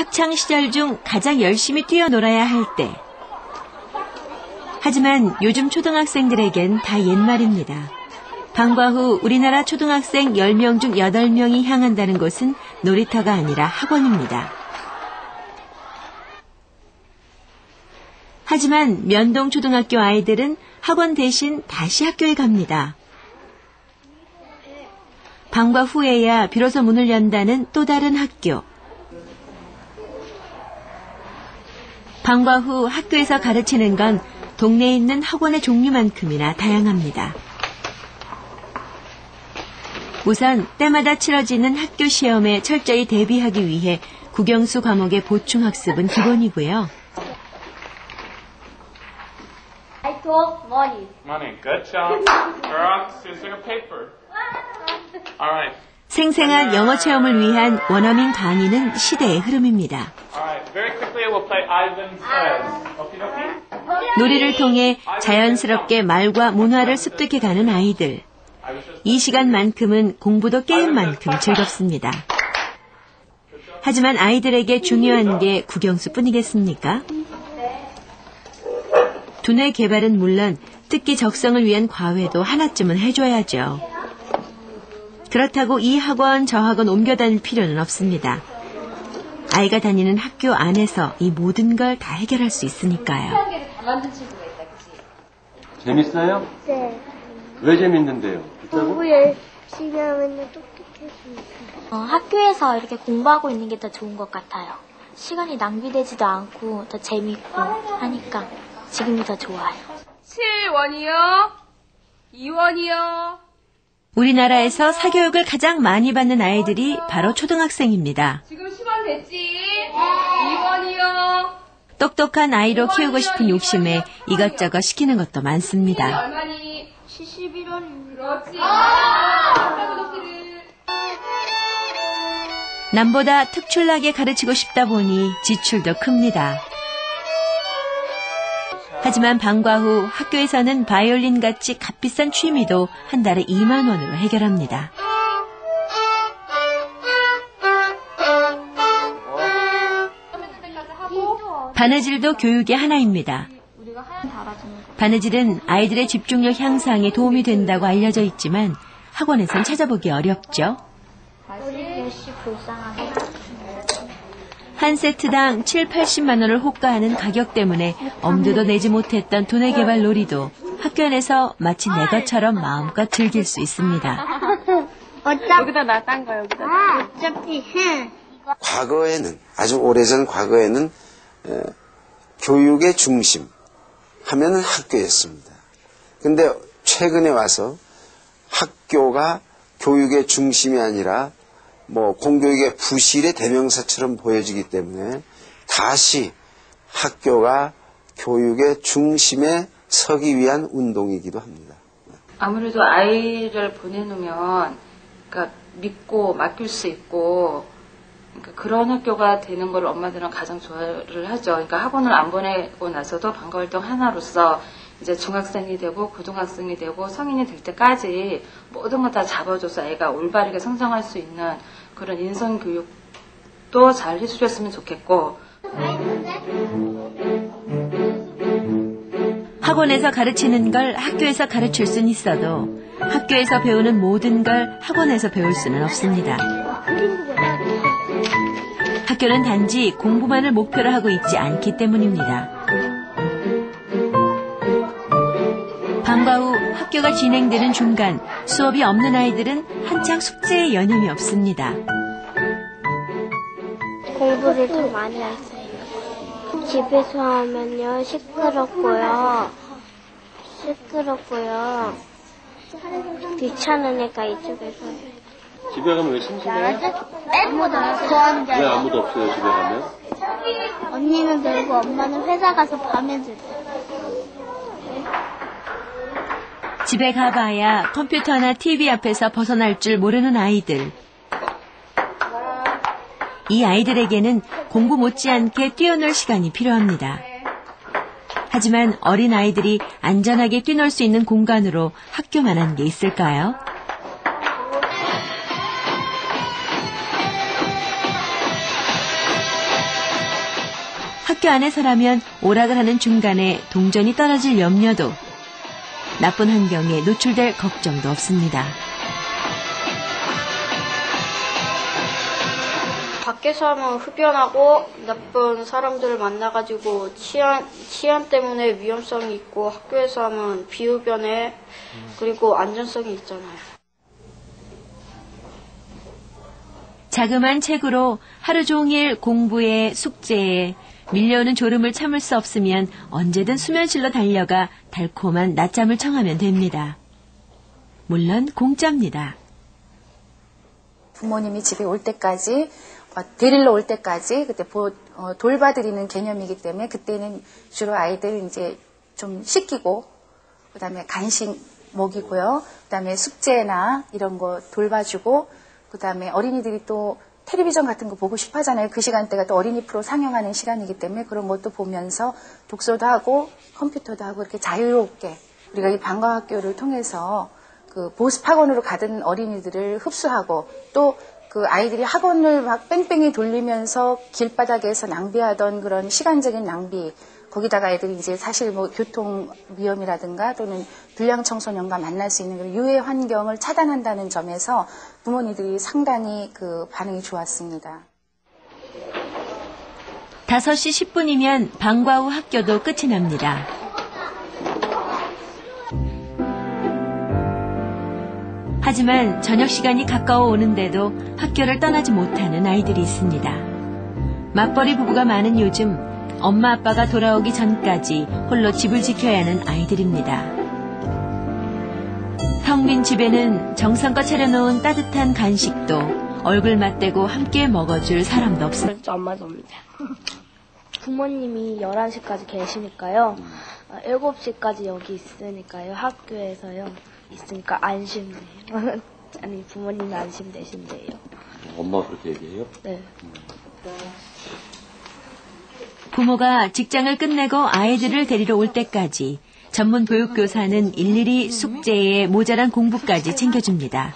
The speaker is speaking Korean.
학창시절 중 가장 열심히 뛰어놀아야 할 때. 하지만 요즘 초등학생들에겐 다 옛말입니다. 방과 후 우리나라 초등학생 10명 중 8명이 향한다는 곳은 놀이터가 아니라 학원입니다. 하지만 면동초등학교 아이들은 학원 대신 다시 학교에 갑니다. 방과 후에야 비로소 문을 연다는 또 다른 학교. 방과 후 학교에서 가르치는 건 동네에 있는 학원의 종류만큼이나 다양합니다. 우선 때마다 치러지는 학교 시험에 철저히 대비하기 위해 국영수 과목의 보충학습은 기본이고요. I took money. Money. Good job. Rock, scissors, or paper. All right. 생생한 영어 체험을 위한 원어민 강의는 시대의 흐름입니다. All right. Very quickly, we'll play Ivan Says. Okie dokie? 놀이를 통해 자연스럽게 말과 문화를 습득해가는 아이들. 이 시간만큼은 공부도 게임만큼 즐겁습니다. 하지만 아이들에게 중요한 게 국영수뿐이겠습니까? 두뇌 개발은 물론 듣기 적성을 위한 과외도 하나쯤은 해줘야죠. 그렇다고 이 학원 저 학원 옮겨 다닐 필요는 없습니다. 아이가 다니는 학교 안에서 이 모든 걸 다 해결할 수 있으니까요. 재밌어요? 네. 왜 재밌는데요? 공부 열심히 하면 똑똑해지니까. 학교에서 이렇게 공부하고 있는 게 더 좋은 것 같아요. 시간이 낭비되지도 않고 더 재밌고 하니까 지금이 더 좋아요. 7원이요? 2원이요? 우리나라에서 사교육을 가장 많이 받는 아이들이 바로 초등학생입니다. 지금 10원 됐지? 2원이요? 똑똑한 아이로 키우고 싶은 욕심에 이것저것 시키는 것도 많습니다. 얼마니? 71원입니다. 그렇지. 남보다 특출나게 가르치고 싶다 보니 지출도 큽니다. 하지만 방과 후 학교에서는 바이올린같이 값비싼 취미도 한 달에 2만 원으로 해결합니다. 바느질도 교육의 하나입니다. 바느질은 아이들의 집중력 향상에 도움이 된다고 알려져 있지만 학원에선 찾아보기 어렵죠. 한 세트당 7, 80만 원을 호가하는 가격 때문에 엄두도 내지 못했던 두뇌 개발 놀이도 학교 안에서 마치 내 것처럼 마음껏 즐길 수 있습니다. 여기다 나 딴 거 여기다. 어차피 과거에는 아주 오래전 과거에는 교육의 중심 하면은 학교였습니다. 근데 최근에 와서 학교가 교육의 중심이 아니라 공교육의 부실의 대명사처럼 보여지기 때문에 다시 학교가 교육의 중심에 서기 위한 운동이기도 합니다. 아무래도 아이를 보내놓으면 그러니까 믿고 맡길 수 있고 그러니까 그런 학교가 되는 걸 엄마들은 가장 좋아를 하죠. 그러니까 학원을 안 보내고 나서도 방과활동 하나로서 이제 중학생이 되고 고등학생이 되고 성인이 될 때까지 모든 걸 다 잡아줘서 애가 올바르게 성장할 수 있는 그런 인성교육도 잘 해주셨으면 좋겠고. 학원에서 가르치는 걸 학교에서 가르칠 수는 있어도 학교에서 배우는 모든 걸 학원에서 배울 수는 없습니다. 학교는 단지 공부만을 목표로 하고 있지 않기 때문입니다. 방과 후 학교가 진행되는 중간 수업이 없는 아이들은 한창 숙제에 여념이 없습니다. 공부를 더 많이 했어요. 집에서 하면요 시끄럽고요. 귀찮으니까 이쪽에서 해요. 집에 가면 왜 심심해요? 아무도 없어요. 왜 아무도 없어요, 집에 가면? 언니는 놀고 엄마는 회사 가서 밤에 들어요. 집에 가봐야 컴퓨터나 TV 앞에서 벗어날 줄 모르는 아이들. 이 아이들에게는 공부 못지않게 뛰어놀 시간이 필요합니다. 하지만 어린 아이들이 안전하게 뛰놀 수 있는 공간으로 학교만한 게 있을까요? 학교 안에서라면 오락을 하는 중간에 동전이 떨어질 염려도, 나쁜 환경에 노출될 걱정도 없습니다. 밖에서 하면 흡연하고 나쁜 사람들을 만나가지고 치안 때문에 위험성이 있고, 학교에서 하면 비흡연에 그리고 안전성이 있잖아요. 자그마한 책으로 하루 종일 공부에 숙제에 밀려오는 졸음을 참을 수 없으면 언제든 수면실로 달려가 달콤한 낮잠을 청하면 됩니다. 물론 공짜입니다. 부모님이 집에 올 때까지, 데리러 올 때까지 그때 돌봐드리는 개념이기 때문에 그때는 주로 아이들 이제 좀 씻기고, 그다음에 간식 먹이고요. 그다음에 숙제나 이런 거 돌봐주고, 그다음에 어린이들이 또 텔레비전 같은 거 보고 싶어 하잖아요. 그 시간대가 또 어린이 프로 상영하는 시간이기 때문에 그런 것도 보면서 독서도 하고 컴퓨터도 하고 이렇게 자유롭게 우리가 이 방과학교를 통해서 그 보습학원으로 가던 어린이들을 흡수하고, 또 그 아이들이 학원을 막 뺑뺑이 돌리면서 길바닥에서 낭비하던 그런 시간적인 낭비, 거기다가 애들이 이제 사실 뭐 교통 위험이라든가 또는 불량 청소년과 만날 수 있는 그런 유해 환경을 차단한다는 점에서 부모님들이 상당히 그 반응이 좋았습니다. 5시 10분이면 방과 후 학교도 끝이 납니다. 하지만 저녁 시간이 가까워 오는데도 학교를 떠나지 못하는 아이들이 있습니다. 맞벌이 부부가 많은 요즘 엄마 아빠가 돌아오기 전까지 홀로 집을 지켜야 하는 아이들입니다. 텅 빈 집에는 정성껏 차려놓은 따뜻한 간식도 얼굴 맞대고 함께 먹어줄 사람도 없습니다. 엄마도 옵니다. 부모님이 11시까지 계시니까요. 7시까지 여기 있으니까요. 학교에서요. 있으니까 안심돼요. 아니, 부모님이 안심되신대요. 엄마가 그렇게 얘기해요? 네. 부모가 직장을 끝내고 아이들을 데리러 올 때까지 전문 교육교사는 일일이 숙제에 모자란 공부까지 챙겨줍니다.